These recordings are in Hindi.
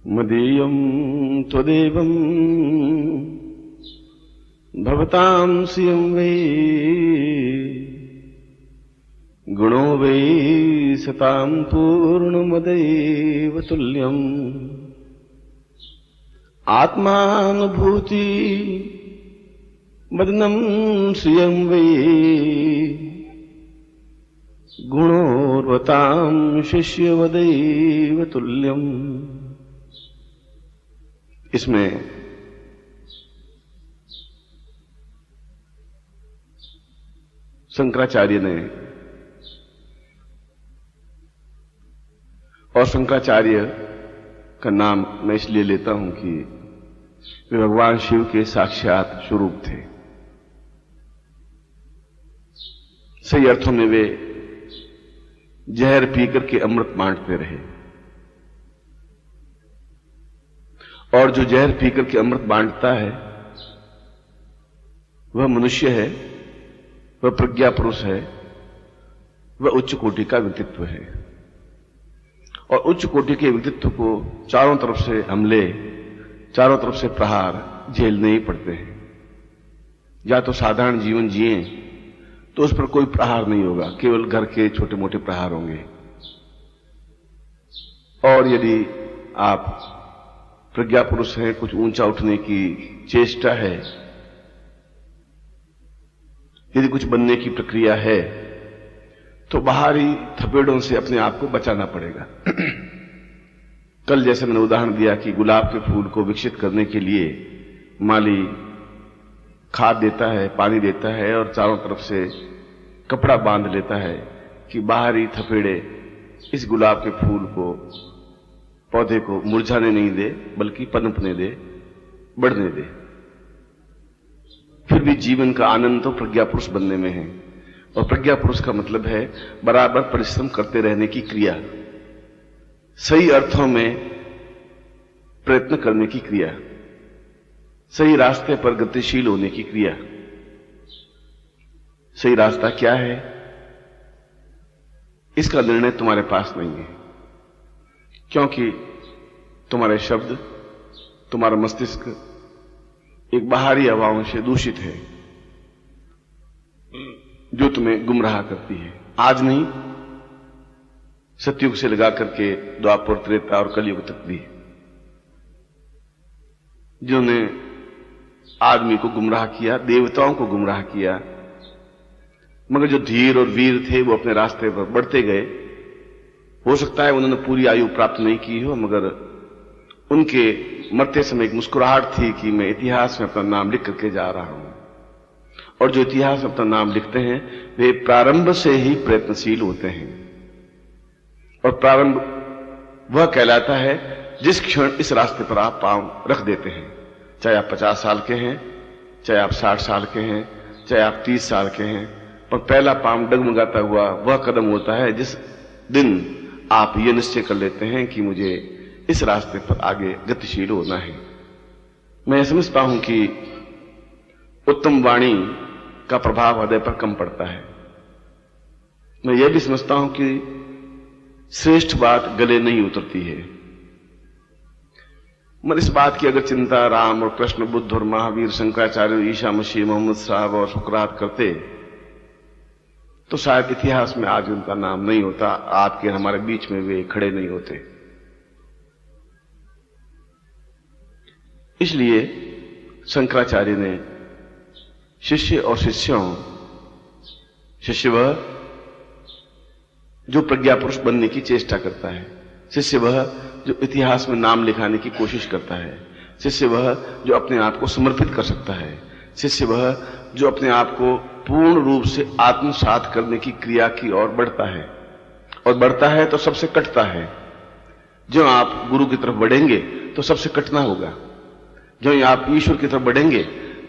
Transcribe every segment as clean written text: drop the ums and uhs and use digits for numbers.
मदीयं त्वदेवं भवतां श्रियं वै गुणो वै सतां पूर्णमदैव तुल्यम् आत्मानुभूति मदनं श्रियं वै गुणोर्वतां शिष्यवदैव तुल्यम्। इसमें शंकराचार्य ने, और शंकराचार्य का नाम मैं इसलिए लेता हूं कि वे भगवान शिव के साक्षात स्वरूप थे। सही अर्थों में वे जहर पीकर के अमृत बांटते रहे, और जो जहर पीकर के अमृत बांटता है वह मनुष्य है, वह प्रज्ञा पुरुष है, वह उच्च कोटि का व्यक्तित्व है। और उच्च कोटि के व्यक्तित्व को चारों तरफ से हमले, चारों तरफ से प्रहार झेलने ही पड़ते हैं। या तो साधारण जीवन जिए तो उस पर कोई प्रहार नहीं होगा, केवल घर के छोटे मोटे प्रहार होंगे। और यदि आप प्रज्ञा पुरुष हैं, कुछ ऊंचा उठने की चेष्टा है, यदि कुछ बनने की प्रक्रिया है, तो बाहरी थपेड़ों से अपने आप को बचाना पड़ेगा। कल जैसे मैंने उदाहरण दिया कि गुलाब के फूल को विकसित करने के लिए माली खाद देता है, पानी देता है, और चारों तरफ से कपड़ा बांध लेता है कि बाहरी थपेड़े इस गुलाब के फूल को, पौधे को मुरझाने नहीं दे, बल्कि पनपने दे, बढ़ने दे। फिर भी जीवन का आनंद तो प्रज्ञा पुरुष बनने में है। और प्रज्ञा पुरुष का मतलब है बराबर परिश्रम करते रहने की क्रिया, सही अर्थों में प्रयत्न करने की क्रिया, सही रास्ते पर गतिशील होने की क्रिया। सही रास्ता क्या है, इसका निर्णय तुम्हारे पास नहीं है, क्योंकि तुम्हारे शब्द, तुम्हारा मस्तिष्क एक बाहरी हवाओं से दूषित है जो तुम्हें गुमराह करती है। आज नहीं, सतयुग से लगा करके द्वापर, त्रेता और कलयुग तक भी, जिन्होंने आदमी को गुमराह किया, देवताओं को गुमराह किया, मगर जो धीर और वीर थे वो अपने रास्ते पर बढ़ते गए। हो सकता है उन्होंने पूरी आयु प्राप्त नहीं की हो, मगर उनके मरते समय एक मुस्कुराहट थी कि मैं इतिहास में अपना नाम लिख करके जा रहा हूं। और जो इतिहास में अपना नाम लिखते हैं वे प्रारंभ से ही प्रयत्नशील होते हैं। और प्रारंभ वह कहलाता है जिस क्षण इस रास्ते पर आप पांव रख देते हैं, चाहे आप 50 साल के हैं, चाहे आप 60 साल के हैं, चाहे आप 30 साल के हैं, पर पहला पांव डगमगाता हुआ वह कदम होता है जिस दिन आप यह निश्चय कर लेते हैं कि मुझे इस रास्ते पर आगे गतिशील होना है। मैं समझता हूं कि उत्तम वाणी का प्रभाव हृदय पर कम पड़ता है। मैं यह भी समझता हूं कि श्रेष्ठ बात गले नहीं उतरती है। मगर इस बात की अगर चिंता राम और कृष्ण, बुद्ध और महावीर, शंकराचार्य, ईसा मसीह, मोहम्मद साहब और सुकरात करते तो शायद इतिहास में आज उनका नाम नहीं होता, आपके हमारे बीच में वे खड़े नहीं होते। इसलिए शंकराचार्य ने शिष्य और शिष्य वह जो प्रज्ञा पुरुष बनने की चेष्टा करता है, शिष्य वह जो इतिहास में नाम लिखाने की कोशिश करता है, शिष्य वह जो अपने आप को समर्पित कर सकता है, शिष्य वह जो अपने आप को पूर्ण रूप से आत्मसात करने की क्रिया की ओर बढ़ता है। और बढ़ता है तो सबसे कटता है। जो आप गुरु की तरफ बढ़ेंगे तो सबसे कटना होगा, जो आप ईश्वर की तरफ बढ़ेंगे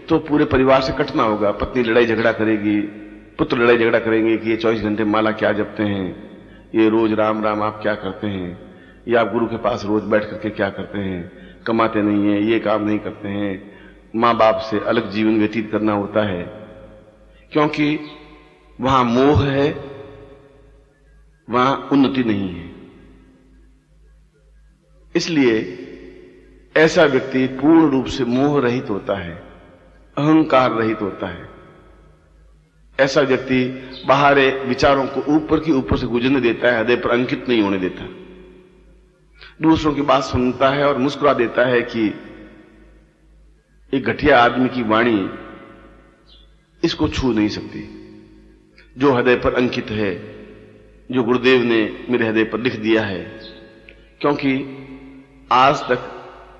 तो पूरे परिवार से कटना होगा। पत्नी लड़ाई झगड़ा करेगी, पुत्र लड़ाई झगड़ा करेंगे कि ये 24 घंटे माला क्या जपते हैं, ये रोज राम राम आप क्या करते हैं, ये आप गुरु के पास रोज बैठ करके क्या करते हैं, कमाते नहीं है, ये काम नहीं करते हैं। मां बाप से अलग जीवन व्यतीत करना होता है, क्योंकि वहां मोह है, वहां उन्नति नहीं है। इसलिए ऐसा व्यक्ति पूर्ण रूप से मोह रहित होता है, अहंकार रहित होता है। ऐसा व्यक्ति बाहरी विचारों को ऊपर की ऊपर से गुजरने देता है, हृदय पर अंकित नहीं होने देता। दूसरों की बात सुनता है और मुस्कुरा देता है कि एक घटिया आदमी की वाणी इसको छू नहीं सकती। जो हृदय पर अंकित है, जो गुरुदेव ने मेरे हृदय पर लिख दिया है, क्योंकि आज तक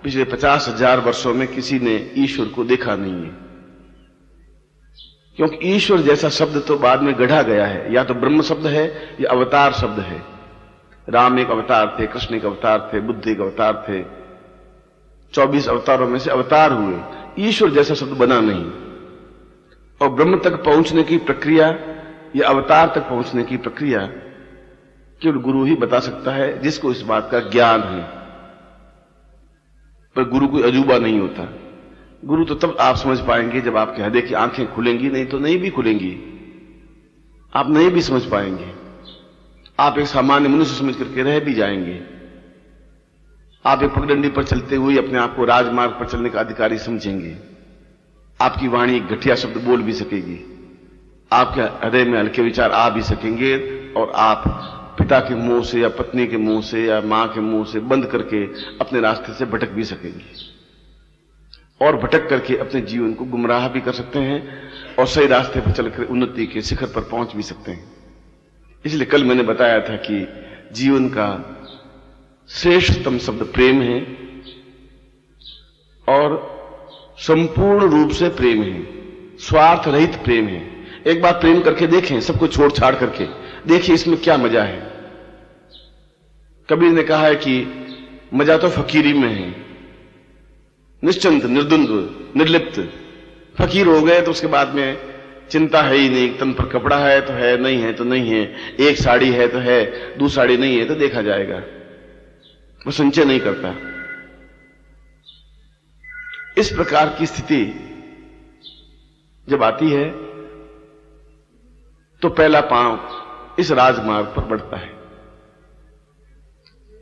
पिछले 50,000 वर्षों में किसी ने ईश्वर को देखा नहीं है, क्योंकि ईश्वर जैसा शब्द तो बाद में गढ़ा गया है। या तो ब्रह्म शब्द है या अवतार शब्द है। राम एक अवतार थे, कृष्ण एक अवतार थे, बुद्ध एक अवतार थे, 24 अवतारों में से अवतार हुए। ईश्वर जैसा शब्द बना नहीं। और ब्रह्म तक पहुंचने की प्रक्रिया या अवतार तक पहुंचने की प्रक्रिया केवल गुरु ही बता सकता है, जिसको इस बात का ज्ञान है। पर गुरु कोई अजूबा नहीं होता। गुरु तो तब आप समझ पाएंगे जब आपके हृदय की आंखें खुलेंगी, नहीं तो नहीं भी खुलेंगी, आप नहीं भी समझ पाएंगे। आप एक सामान्य मनुष्य समझ करके रह भी जाएंगे। आप एक पगडंडी पर चलते हुए अपने आप को राजमार्ग पर चलने का अधिकारी समझेंगे। आपकी वाणी घटिया शब्द बोल भी सकेगी, आपके हृदय में हल्के विचार आ भी सकेंगे, और आप पिता के मुंह से या पत्नी के मुंह से या मां के मुंह से बंद करके अपने रास्ते से भटक भी सकेंगे, और भटक करके अपने जीवन को गुमराह भी कर सकते हैं, और सही रास्ते पर चलकर उन्नति के शिखर पर पहुंच भी सकते हैं। इसलिए कल मैंने बताया था कि जीवन का श्रेष्ठतम शब्द प्रेम है, और संपूर्ण रूप से प्रेम है, स्वार्थ रहित प्रेम है। एक बार प्रेम करके देखें, सबको छोड़ छाड़ करके देखिए इसमें क्या मजा है। कबीर ने कहा है कि मजा तो फकीरी में है। निश्चिंत, निर्द्वंद्व, निर्लिप्त फकीर हो गए तो उसके बाद में चिंता है ही नहीं। तन पर कपड़ा है तो है, नहीं है तो नहीं है, एक साड़ी है तो है, दो साड़ी नहीं है तो देखा जाएगा। वो संचय नहीं करता। इस प्रकार की स्थिति जब आती है तो पहला पांव इस राजमार्ग पर बढ़ता है।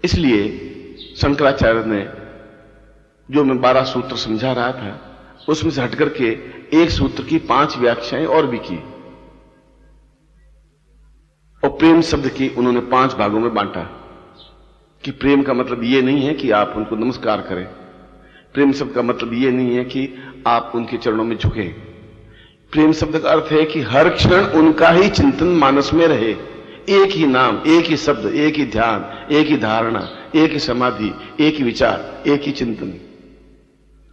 इसलिए शंकराचार्य ने जो मैं 12 सूत्र समझा रहा था, उसमें से हटकर के एक सूत्र की 5 व्याख्याएं और भी की, और प्रेम शब्द की उन्होंने 5 भागों में बांटा। कि प्रेम का मतलब यह नहीं है कि आप उनको नमस्कार करें, प्रेम शब्द का मतलब यह नहीं है कि आप उनके चरणों में झुकें। प्रेम शब्द का अर्थ है कि हर क्षण उनका ही चिंतन मानस में रहे। एक ही नाम, एक ही शब्द, एक ही ध्यान, एक ही धारणा, एक ही समाधि, एक ही विचार, एक ही चिंतन।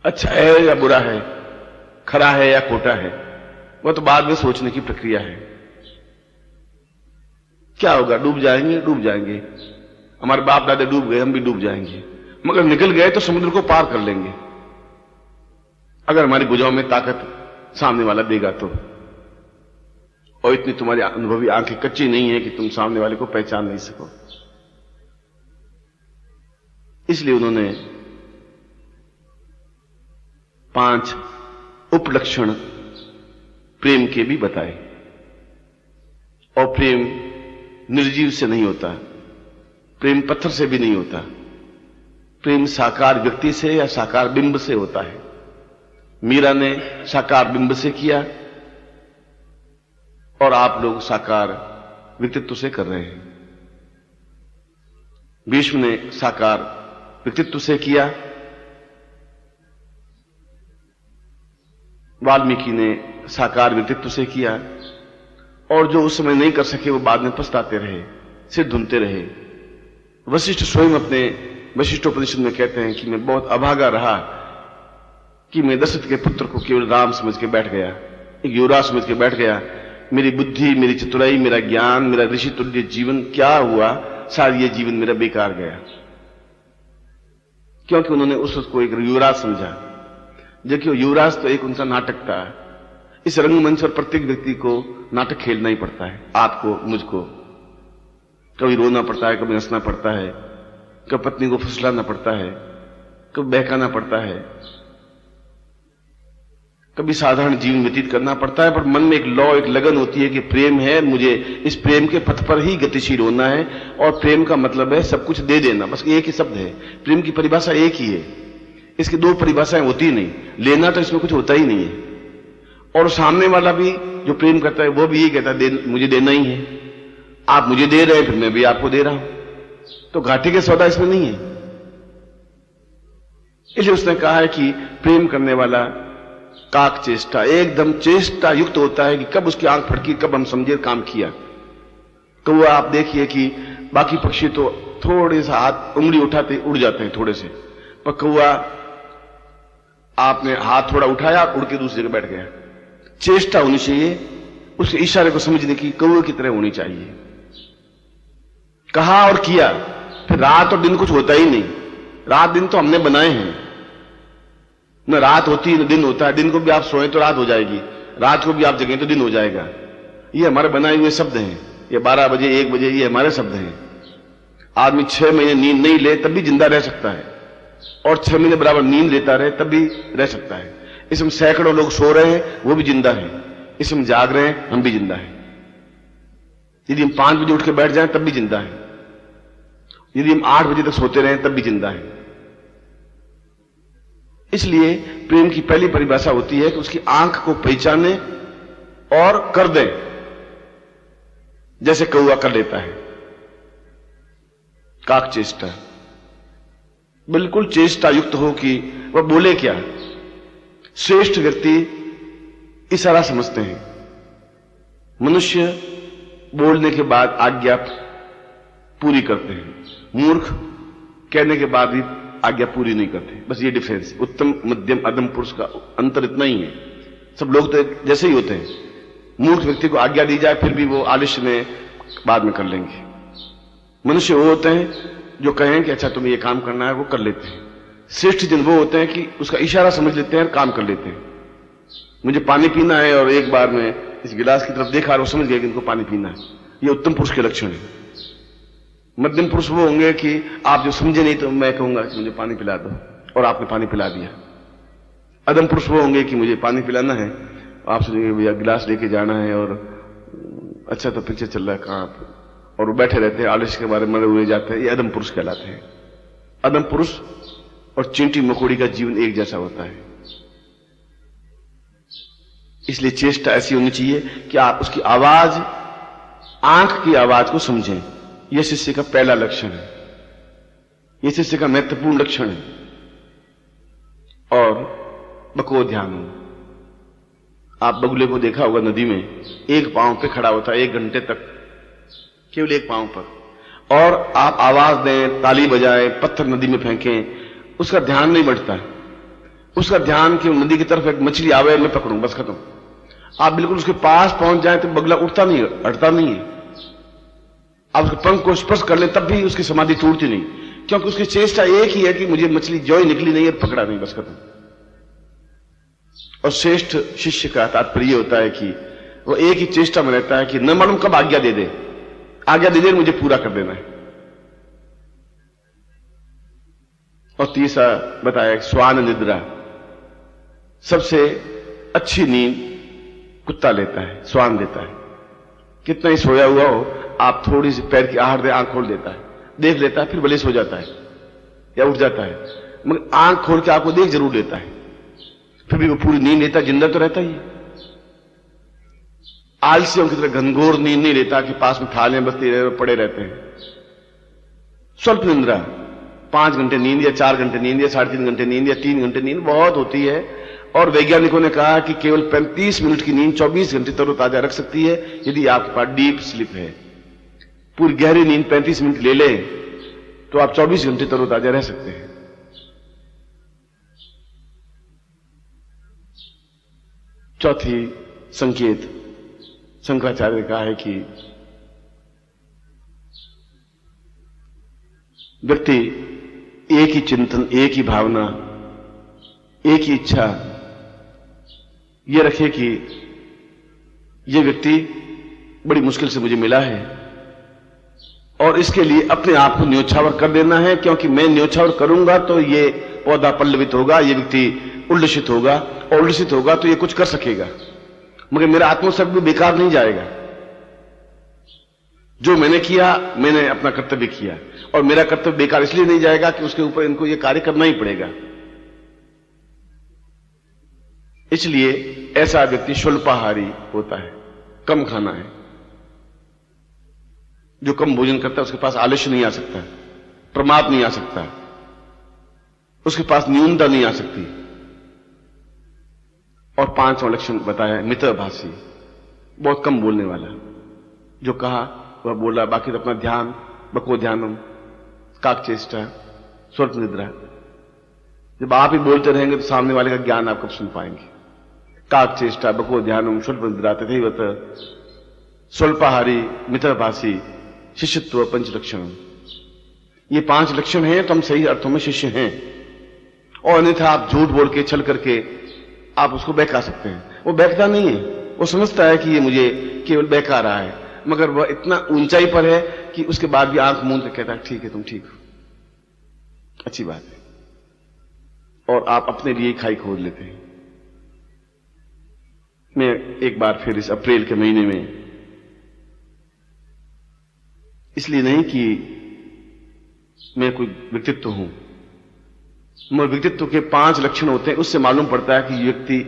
अच्छा है या बुरा है, खरा है या खोटा है, वह तो बाद में सोचने की प्रक्रिया है। क्या होगा, डूब जाएंगे, डूब जाएंगे। हमारे बाप दादा डूब गए, हम भी डूब जाएंगे, मगर निकल गए तो समुद्र को पार कर लेंगे, अगर हमारी भुजाओं में ताकत सामने वाला देगा तो। और इतनी तुम्हारी अनुभवी आंखें कच्ची नहीं है कि तुम सामने वाले को पहचान नहीं सको। इसलिए उन्होंने 5 उपलक्षण प्रेम के भी बताए। और प्रेम निर्जीव से नहीं होता, प्रेम पत्थर से भी नहीं होता, प्रेम साकार व्यक्ति से या साकार बिंब से होता है। मीरा ने साकार बिंब से किया, और आप लोग साकार व्यक्तित्व से कर रहे हैं। भीष्म ने साकार व्यक्तित्व से किया, वाल्मीकि ने साकार व्यक्तित्व से किया, और जो उस समय नहीं कर सके वो बाद में पछताते रहे, सिर धुनते रहे। वशिष्ठ स्वयं अपने वशिष्ठोपनिषद में कहते हैं कि मैं बहुत अभागा रहा कि मैं दशरथ के पुत्र को केवल राम समझ के बैठ गया, एक युवराज समझ के बैठ गया। मेरी बुद्धि, मेरी चतुराई, मेरा ज्ञान, मेरा ऋषि तुल्य जीवन क्या हुआ, सारा ये जीवन मेरा बेकार गया, क्योंकि उन्होंने उस को एक युवराज समझा। जबकि युवराज तो एक उनका नाटक था। इस रंगमंच पर प्रत्येक व्यक्ति को नाटक खेलना ही पड़ता है, आपको, मुझको। कभी रोना पड़ता है, कभी हंसना पड़ता है, कभी पत्नी को फुसलाना पड़ता है, कभी बहकाना पड़ता है, कभी साधारण जीवन व्यतीत करना पड़ता है। पर मन में एक लौ, एक लगन होती है कि प्रेम है, मुझे इस प्रेम के पथ पर ही गतिशील होना है। और प्रेम का मतलब है सब कुछ दे देना, बस एक ही शब्द है। प्रेम की परिभाषा एक ही है। इसकी दो परिभाषाएं होती ही नहीं। लेना तो इसमें कुछ होता ही नहीं है, और सामने वाला भी जो प्रेम करता है वो भी यही कहता है मुझे देना ही है। आप मुझे दे रहे हैं, फिर मैं भी आपको दे रहा हूं, तो घाटे के सौदा इसमें नहीं है। इसलिए उसने कहा है कि प्रेम करने वाला काक चेष्टा, एकदम चेष्टा युक्त होता है कि कब उसकी आंख फटकी, कब हम समझे काम किया। कौवा आप देखिए कि बाकी पक्षी तो थोड़े सा हाथ उंगली उठाते उड़ जाते हैं थोड़े से, पर कौवा आपने हाथ थोड़ा उठाया, उड़ के दूसरी जगह बैठ गया। चेष्टा होनी चाहिए, उसके इशारे को समझने की कौवे की तरह होनी चाहिए। कहा और किया, फिर रात और दिन कुछ होता ही नहीं। रात दिन तो हमने बनाए हैं, न रात होती न दिन होता है। दिन को भी आप सोए तो रात हो जाएगी, रात को भी आप जगें तो दिन हो जाएगा। ये हमारे बनाए हुए शब्द हैं। ये 12 बजे 1 बजे ये हमारे शब्द हैं। आदमी 6 महीने नींद नहीं ले तब भी जिंदा रह सकता है, और 6 महीने बराबर नींद लेता रहे तब भी रह सकता है। इसमें सैकड़ों लोग सो रहे हैं, वो भी जिंदा है। इसमें जाग रहे हैं, हम भी जिंदा है। यदि हम 5 बजे उठ के बैठ जाएं तब भी जिंदा है। यदि हम 8 बजे तक सोते रहें तब भी जिंदा है। इसलिए प्रेम की पहली परिभाषा होती है कि उसकी आंख को पहचाने और कर दे, जैसे कौवा कर लेता है। काक चेष्टा, बिल्कुल चेष्टा युक्त हो कि वह बोले क्या। श्रेष्ठ व्यक्ति इशारा समझते हैं। मनुष्य बोलने के बाद आज्ञा पूरी करते हैं, मूर्ख कहने के बाद भी आज्ञा पूरी नहीं करते। बस ये डिफरेंस, उत्तम मध्यम अधम पुरुष का अंतर इतना ही है। सब लोग तो जैसे ही होते हैं। मूर्ख व्यक्ति को आज्ञा दी जाए फिर भी वो आलस्य में बाद में कर लेंगे। मनुष्य वो होते हैं जो कहें कि अच्छा तुम्हें ये काम करना है, वो कर लेते हैं। श्रेष्ठ जन वो होते हैं कि उसका इशारा समझ लेते हैं और काम कर लेते हैं। मुझे पानी पीना है और एक बार में इस गिलास की तरफ देखा और वो समझ गया कि इनको पानी पीना है। ये उत्तम पुरुष के लक्षण है। मध्यम पुरुष वो होंगे कि आप जो समझे नहीं तो मैं कहूंगा कि मुझे पानी पिला दो, और आपने पानी पिला दिया। अधम पुरुष वो होंगे कि मुझे पानी पिलाना है, आप सोचेंगे भैया गिलास लेके जाना है, और अच्छा तो पीछे चल रहा है कहां, और वो बैठे रहते हैं, आलस्य के बारे में मरे हुए जाते हैं। ये अधम पुरुष कहलाते हैं। अधम पुरुष और चींटी मकोड़ी का जीवन एक जैसा होता है। इसलिए चेष्टा ऐसी होनी चाहिए कि आप उसकी आवाज, आंख की आवाज को समझें। यह शिष्य का पहला लक्षण है, यह शिष्य का महत्वपूर्ण लक्षण है। और बको ध्यान हो। आप बगुले को देखा होगा नदी में, एक पांव पे खड़ा होता है 1 घंटे तक, केवल एक पांव पर, और आप आवाज दें, ताली बजाएं, पत्थर नदी में फेंकें, उसका ध्यान नहीं बढ़ता है। उसका ध्यान कि नदी की तरफ एक मछली आवे, मैं पकड़ूं, बस खत्म। आप बिल्कुल उसके पास पहुंच जाए तो बगुला उठता नहीं, अटता नहीं है। आप उसके पंख को स्पर्श कर ले तब भी उसकी समाधि टूटती नहीं, क्योंकि उसकी चेष्टा एक ही है कि मुझे मछली जो ही निकली नहीं है पकड़ा नहीं, बस खत्म। और श्रेष्ठ शिष्य का तात्पर्य होता है कि वो एक ही चेष्टा में रहता है कि न मालूम कब आज्ञा दे दे, आज्ञा दे दे मुझे पूरा कर देना है। और तीसरा बताया श्वान निद्रा, सबसे अच्छी नींद कुत्ता लेता है, श्वान देता है। कितना ही सोया हुआ हो, आप थोड़ी सी पैर की आहट दे, आंख खोल देता है, देख लेता है, फिर भले सो जाता है या उठ जाता है, मगर आंख खोल के आपको देख जरूर लेता है। फिर भी वो पूरी नींद लेता, जिंदा तो रहता ही है। आलसियों की तरह घनघोर नींद नहीं लेता कि पास में थालियां बजती रहे, पड़े रहते हैं। स्वल्प निंद्रा, 5 घंटे नींद या 4 घंटे नींद या 3.5 घंटे नींद या 3 घंटे नींद बहुत होती है। और वैज्ञानिकों ने कहा कि केवल 35 मिनट की नींद 24 घंटे तरोताजा रख सकती है, यदि आपके पास डीप स्लीप है। पूरी गहरी नींद 35 मिनट ले लें तो आप 24 घंटे तरोताजा रह सकते हैं। चौथी संकेत शंकराचार्य ने कहा है कि व्यक्ति एक ही चिंतन, एक ही भावना, एक ही इच्छा यह रखे कि यह व्यक्ति बड़ी मुश्किल से मुझे मिला है, और इसके लिए अपने आप को न्योछावर कर देना है, क्योंकि मैं न्योछावर करूंगा तो ये पौधा पल्लवित होगा, ये व्यक्ति उल्लसित होगा, और उल्लसित होगा तो ये कुछ कर सकेगा, मगर मेरा आत्मसर्ग भी बेकार नहीं जाएगा। जो मैंने किया, मैंने अपना कर्तव्य किया, और मेरा कर्तव्य बेकार इसलिए नहीं जाएगा कि उसके ऊपर इनको ये कार्य करना ही पड़ेगा। इसलिए ऐसा व्यक्ति स्वल्पाहारी होता है, कम खाना है। जो कम भोजन करता है उसके पास आलस्य नहीं आ सकता, प्रमाद नहीं आ सकता, उसके पास न्यूनता नहीं आ सकती। और 5वां लक्षण बताया मितभाषी, बहुत कम बोलने वाला। जो कहा वह बोला, बाकी तो अपना ध्यान, बको ध्यानम, काकचेष्टा, स्वल्प निद्रा। जब आप ही बोलते रहेंगे तो सामने वाले का ज्ञान आप कब सुन पाएंगे? काकचेष्टा, बको ध्यानम, स्वल्प निद्रा, तथैवत स्वल्पाहारी, मितभाषी, शिष्यत्व, पंच लक्षण। ये 5 लक्षण हैं तो हम सही अर्थों में शिष्य हैं। और अन्यथा आप झूठ बोल के, छल करके आप उसको बहका सकते हैं। वो बहकता नहीं है, वो समझता है कि ये मुझे केवल बहका रहा है, मगर वह इतना ऊंचाई पर है कि उसके बाद भी आंख मूंद के कहता है ठीक है, तुम ठीक हो, अच्छी बात है। और आप अपने लिए खाई खोद लेते हैं। मैं एक बार फिर इस अप्रैल के महीने में, इसलिए नहीं कि मैं कोई व्यक्तित्व हूं, मगर व्यक्तित्व के 5 लक्षण होते हैं, उससे मालूम पड़ता है कि व्यक्ति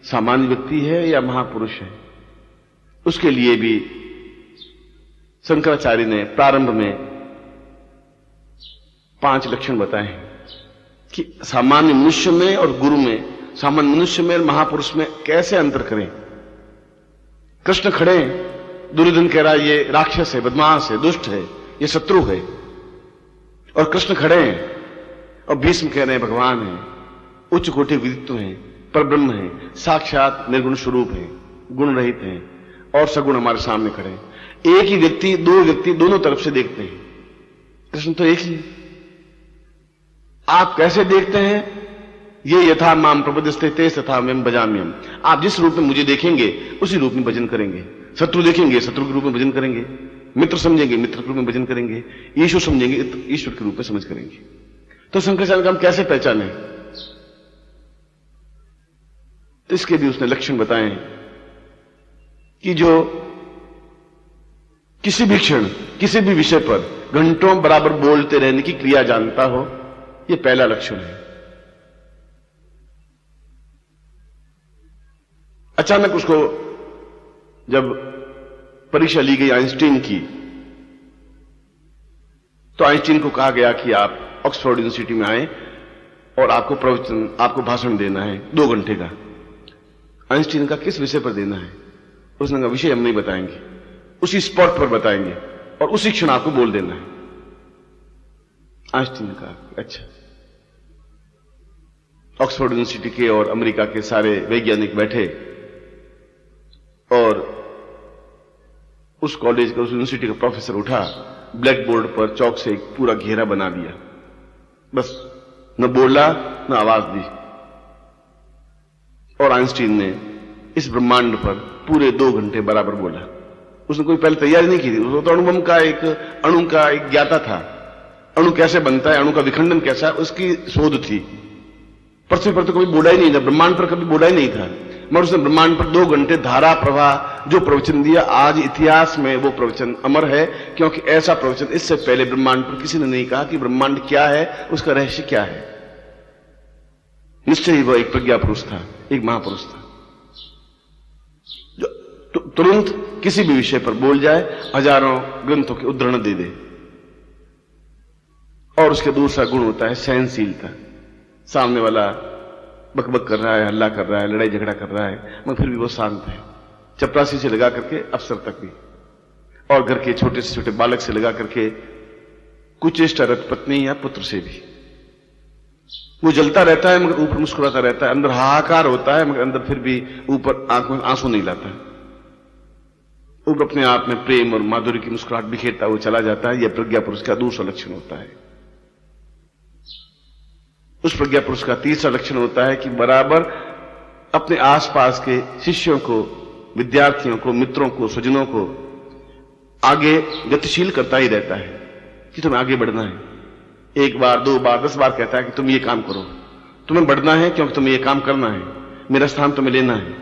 सामान्य व्यक्ति है या महापुरुष है। उसके लिए भी शंकराचार्य ने प्रारंभ में 5 लक्षण बताए हैं कि सामान्य मनुष्य में और गुरु में, सामान्य मनुष्य में और महापुरुष में कैसे अंतर करें। कृष्ण खड़े हैं, दुर्योधन कह रहा है ये राक्षस है, बदमाश है, दुष्ट है, ये शत्रु है, और कृष्ण खड़े हैं। और भीष्म कह रहे हैं भगवान है, उच्च कोटि विदित्व हैं, परब्रह्म है, साक्षात निर्गुण स्वरूप है, गुण रहित हैं, और सगुण हमारे सामने खड़े हैं। एक ही व्यक्ति, 2 व्यक्ति दोनों तरफ से देखते हैं। कृष्ण तो एक ही। आप कैसे देखते हैं? ये यथा माम प्रपद्यस्ते ते तथा मैं भजाम्यहम्। आप जिस रूप में मुझे देखेंगे उसी रूप में भजन करेंगे। शत्रु देखेंगे, शत्रु के रूप में भजन करेंगे। मित्र समझेंगे, मित्र के रूप में भजन करेंगे। ईश्वर समझेंगे, ईश्वर के रूप में समझ करेंगे। तो शंकराचार्य का हम कैसे पहचाने? तो इसके भी उसने लक्षण बताए कि जो किसी भी क्षण, किसी भी विषय पर घंटों बराबर बोलते रहने की क्रिया जानता हो, यह पहला लक्षण है। अचानक उसको जब परीक्षा ली गई आइंस्टीन की, तो आइंस्टीन को कहा गया कि आप ऑक्सफोर्ड यूनिवर्सिटी में आए और आपको प्रवचन, आपको भाषण देना है 2 घंटे का। आइंस्टीन का किस विषय पर देना है? उसने कहा विषय हम नहीं बताएंगे, उसी स्पॉट पर बताएंगे और उसी क्षण आपको बोल देना है। आइंस्टीन ने कहा अच्छा। ऑक्सफोर्ड यूनिवर्सिटी के और अमेरिका के सारे वैज्ञानिक बैठे और उस कॉलेज का, उस यूनिवर्सिटी का प्रोफेसर उठा, ब्लैक बोर्ड पर चौक से एक पूरा घेरा बना दिया, बस न बोला न आवाज दी। और आइंस्टीन ने इस ब्रह्मांड पर पूरे 2 घंटे बराबर बोला। उसने कोई पहले तैयारी नहीं की थी। उसको तो अणुबम का अणु का एक ज्ञाता था। अणु कैसे बनता है, अणु का विखंडन कैसा है, उसकी शोध थी। पृथ्वी पर तो कभी बोला ही नहीं था, ब्रह्मांड पर कभी बोला ही नहीं था, मगर उसने ब्रह्मांड पर 2 घंटे धारा प्रवाह जो प्रवचन दिया, आज इतिहास में वो प्रवचन अमर है, क्योंकि ऐसा प्रवचन इससे पहले ब्रह्मांड पर किसी ने नहीं कहा कि ब्रह्मांड क्या है, उसका रहस्य क्या है। निश्चय ही वह एक प्रज्ञा पुरुष था, एक महापुरुष था, जो तुरंत किसी भी विषय पर बोल जाए, हजारों ग्रंथों के उद्धरण दे दे। और उसके दूसरा गुण होता है सहनशीलता। सामने वाला बकबक कर रहा है, हल्ला कर रहा है, लड़ाई झगड़ा कर रहा है, मगर फिर भी वो शांत है। चपरासी से लगा करके अफसर तक भी, और घर के छोटे से छोटे बालक से लगा करके कुचेष्टारत पत्नी या पुत्र से भी। वो जलता रहता है मगर ऊपर मुस्कुराता रहता है, अंदर हाहाकार होता है मगर अंदर फिर भी ऊपर आंख में आंसू नहीं लाता है। ऊपर अपने आप में प्रेम और माधुर्य की मुस्कुराहट बिखेरता हुआ चला जाता है। यह प्रज्ञा पुरुष का दूसरा लक्षण होता है। उस प्रज्ञा पुरुष का तीसरा लक्षण होता है कि बराबर अपने आसपास के शिष्यों को, विद्यार्थियों को, मित्रों को, स्वजनों को आगे गतिशील करता ही रहता है कि तुम्हें आगे बढ़ना है। 1 बार, 2 बार, 10 बार कहता है कि तुम ये काम करो, तुम्हें बढ़ना है क्योंकि तुम्हें ये काम करना है, मेरा स्थान तुम्हें लेना है।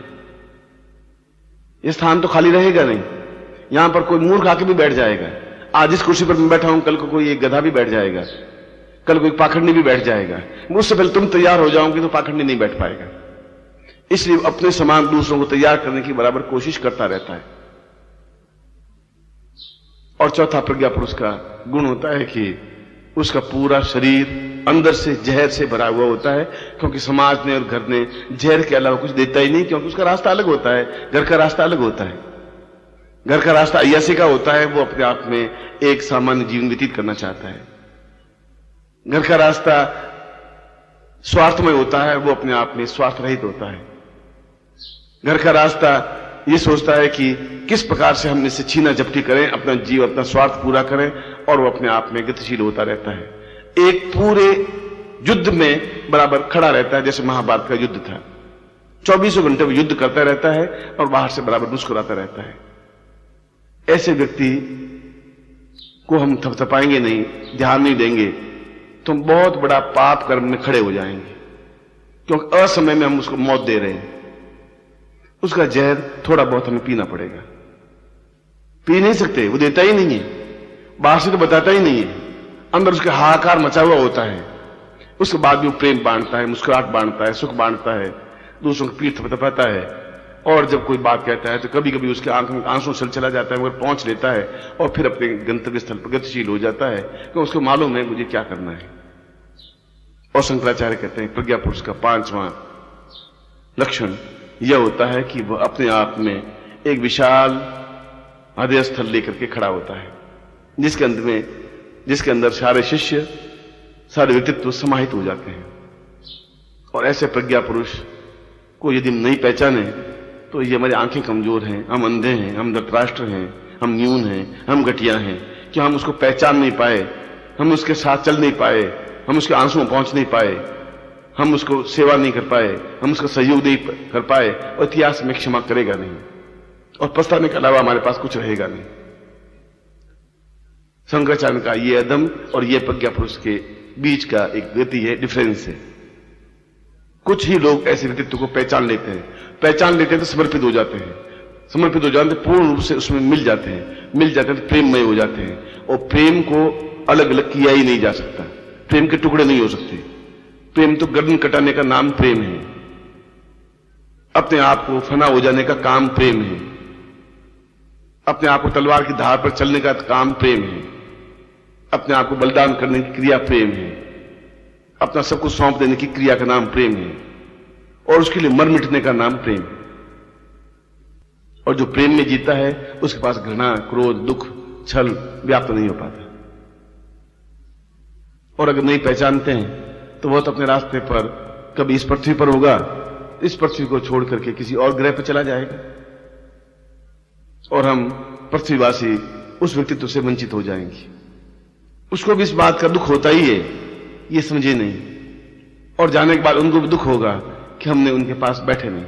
ये स्थान तो खाली रहेगा नहीं, यहां पर कोई मूर्ख आके भी बैठ जाएगा। आज इस कुर्सी पर मैं बैठा हूं, कल को कोई एक गधा भी बैठ जाएगा, कल कोई पाखंडी भी बैठ जाएगा। उससे पहले तुम तैयार हो जाओगे तो पाखंडी नहीं बैठ पाएगा। इसलिए अपने समान दूसरों को तैयार करने की बराबर कोशिश करता रहता है। और चौथा प्रज्ञा पुरुष का गुण होता है कि उसका पूरा शरीर अंदर से जहर से भरा हुआ होता है, क्योंकि समाज ने और घर ने जहर के अलावा कुछ देता ही नहीं, क्योंकि उसका रास्ता अलग होता है, घर का रास्ता अलग होता है। घर का रास्ता अय्यासी का होता है, वो अपने आप में एक सामान्य जीवन व्यतीत करना चाहता है। घर का रास्ता स्वार्थमय होता है, वो अपने आप में स्वार्थ रहित होता है। घर का रास्ता ये सोचता है कि किस प्रकार से हम इससे छीना झपटी करें, अपना जीव अपना स्वार्थ पूरा करें, और वो अपने आप में गतिशील होता रहता है। एक पूरे युद्ध में बराबर खड़ा रहता है, जैसे महाभारत का युद्ध था। 24 घंटे वो युद्ध करता रहता है और बाहर से बराबर मुस्कुराता रहता है। ऐसे व्यक्ति को हम थपथपाएंगे नहीं, ध्यान नहीं देंगे, तो बहुत बड़ा पाप कर्म में खड़े हो जाएंगे, क्योंकि असमय में हम उसको मौत दे रहे हैं। उसका जहर थोड़ा बहुत हमें पीना पड़ेगा। पी नहीं सकते, वो देता ही नहीं है, बाहर से तो बताता ही नहीं है, अंदर उसके हाहाकार मचा हुआ होता है। उसके बाद भी वो प्रेम बांटता है, मुस्कुराहट बांटता है, सुख बांटता है, दूसरों की पीठ थपथपाता है। और जब कोई बात कहता है तो कभी कभी उसके आंख में आंसू चला जाता है, मगर पहुंच लेता है और फिर अपने गंतव्य स्थल पर गतिशील हो जाता है, क्योंकि उसको मालूम है मुझे क्या करना है। और शंकराचार्य कहते हैं प्रज्ञा पुरुष का 5वां लक्षण यह होता है कि वह अपने आप में एक विशाल हृदय स्थल लेकर के खड़ा होता है, जिसके अंदर सारे शिष्य, सारे व्यक्तित्व समाहित हो जाते हैं। और ऐसे प्रज्ञा पुरुष को यदि हम नहीं पहचाने तो ये हमारी आंखें कमजोर हैं, हम अंधे हैं, हम धृतराष्ट्र हैं, हम न्यून हैं, हम घटिया हैं, कि हम उसको पहचान नहीं पाए, हम उसके साथ चल नहीं पाए, हम उसके आंसू में पहुंच नहीं पाए, हम उसको सेवा नहीं कर पाए, हम उसका सहयोग नहीं कर पाए, और इतिहास में क्षमा करेगा नहीं, और पछताने के अलावा हमारे पास कुछ रहेगा नहीं। शंकराचार्य का ये अदम और ये प्रज्ञा पुरुष के बीच का एक गति है, डिफरेंस है। कुछ ही लोग ऐसे व्यक्तित्व को पहचान लेते हैं तो समर्पित हो जाते हैं, समर्पित हो जाते हैं, पूर्ण रूप से उसमें मिल जाते हैं तो प्रेममय हो जाते हैं। और प्रेम को अलग अलग किया ही नहीं जा सकता, प्रेम के टुकड़े नहीं हो सकते। प्रेम तो गर्दन कटाने का नाम प्रेम है, अपने आप को फना हो जाने का काम प्रेम है, अपने आप को तलवार की धार पर चलने का काम प्रेम है, अपने आप को बलिदान करने की क्रिया प्रेम है, अपना सब कुछ सौंप देने की क्रिया का नाम प्रेम है, और उसके लिए मर मिटने का नाम प्रेम है। और जो प्रेम में जीता है उसके पास घृणा, क्रोध, दुख, छल व्याप्त नहीं हो पाता। और अगर नहीं पहचानते हैं तो वह तो अपने रास्ते पर कभी इस पृथ्वी पर होगा, इस पृथ्वी को छोड़ करके किसी और ग्रह पर चला जाएगा, और हम पृथ्वीवासी उस व्यक्तित्व से वंचित हो जाएंगे। उसको भी इस बात का दुख होता ही है, ये समझे नहीं, और जाने के बाद उनको भी दुख होगा कि हमने उनके पास बैठे नहीं।